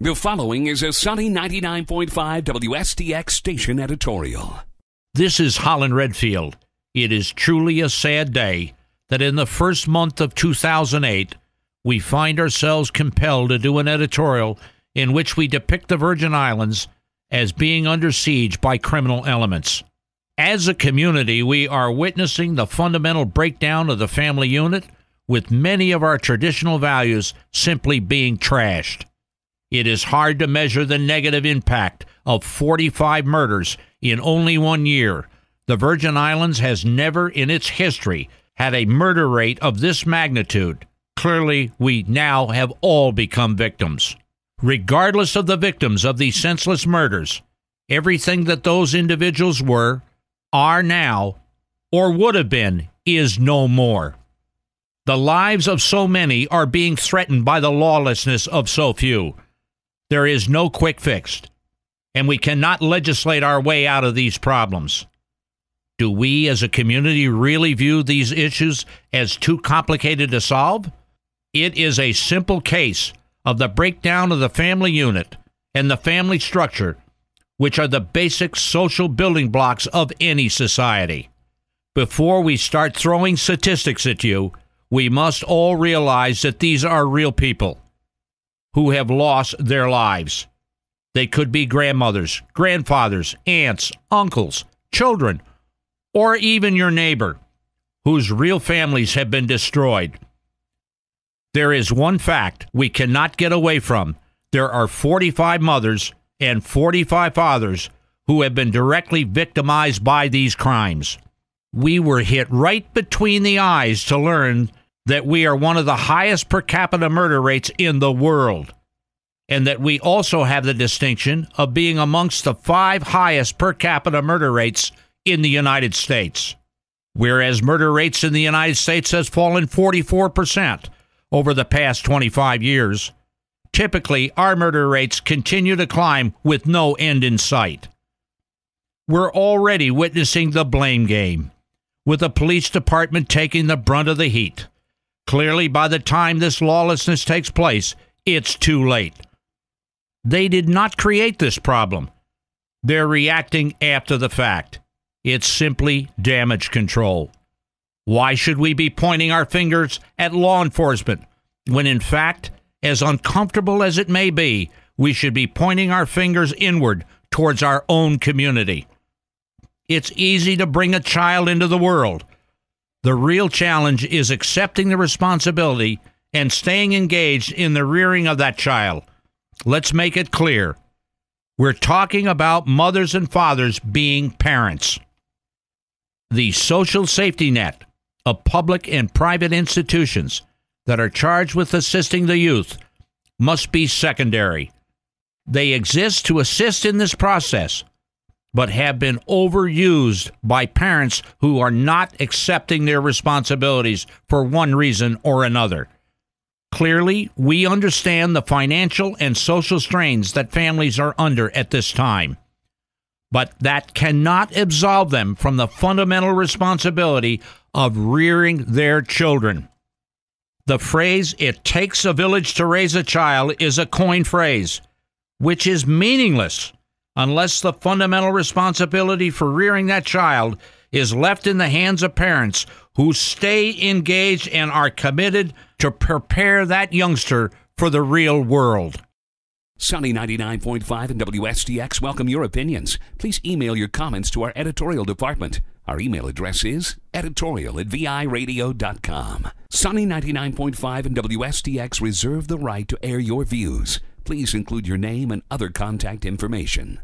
The following is a Sunny 99.5 WSTX station editorial. This is Holland Redfield. It is truly a sad day that in the first month of 2008, we find ourselves compelled to do an editorial in which we depict the Virgin Islands as being under siege by criminal elements. As a community, we are witnessing the fundamental breakdown of the family unit, with many of our traditional values simply being trashed. It is hard to measure the negative impact of 45 murders in only 1 year. The Virgin Islands has never in its history had a murder rate of this magnitude. Clearly, we now have all become victims. Regardless of the victims of these senseless murders, everything that those individuals were, are now, or would have been, is no more. The lives of so many are being threatened by the lawlessness of so few. There is no quick fix, and we cannot legislate our way out of these problems. Do we as a community really view these issues as too complicated to solve? It is a simple case of the breakdown of the family unit and the family structure, which are the basic social building blocks of any society. Before we start throwing statistics at you, we must all realize that these are real people who have lost their lives. They could be grandmothers, grandfathers, aunts, uncles, children, or even your neighbor, whose real families have been destroyed. There is one fact we cannot get away from. There are 45 mothers and 45 fathers who have been directly victimized by these crimes. We were hit right between the eyes to learn that we are one of the highest per capita murder rates in the world, and that we also have the distinction of being amongst the 5 highest per capita murder rates in the United States. Whereas murder rates in the United States has fallen 44% over the past 25 years, typically our murder rates continue to climb with no end in sight. We're already witnessing the blame game, with the police department taking the brunt of the heat. Clearly, by the time this lawlessness takes place, it's too late. They did not create this problem. They're reacting after the fact. It's simply damage control. Why should we be pointing our fingers at law enforcement when, in fact, as uncomfortable as it may be, we should be pointing our fingers inward towards our own community? It's easy to bring a child into the world. The real challenge is accepting the responsibility and staying engaged in the rearing of that child. Let's make it clear. We're talking about mothers and fathers being parents. The social safety net of public and private institutions that are charged with assisting the youth must be secondary. They exist to assist in this process, but have been overused by parents who are not accepting their responsibilities for one reason or another. Clearly, we understand the financial and social strains that families are under at this time, but that cannot absolve them from the fundamental responsibility of rearing their children. The phrase, "it takes a village to raise a child," is a coined phrase, which is meaningless unless the fundamental responsibility for rearing that child is left in the hands of parents who stay engaged and are committed to prepare that youngster for the real world. Sunny 99.5 and WSTX welcome your opinions. Please email your comments to our editorial department. Our email address is editorial@viradio.com. Sunny 99.5 and WSTX reserve the right to air your views. Please include your name and other contact information.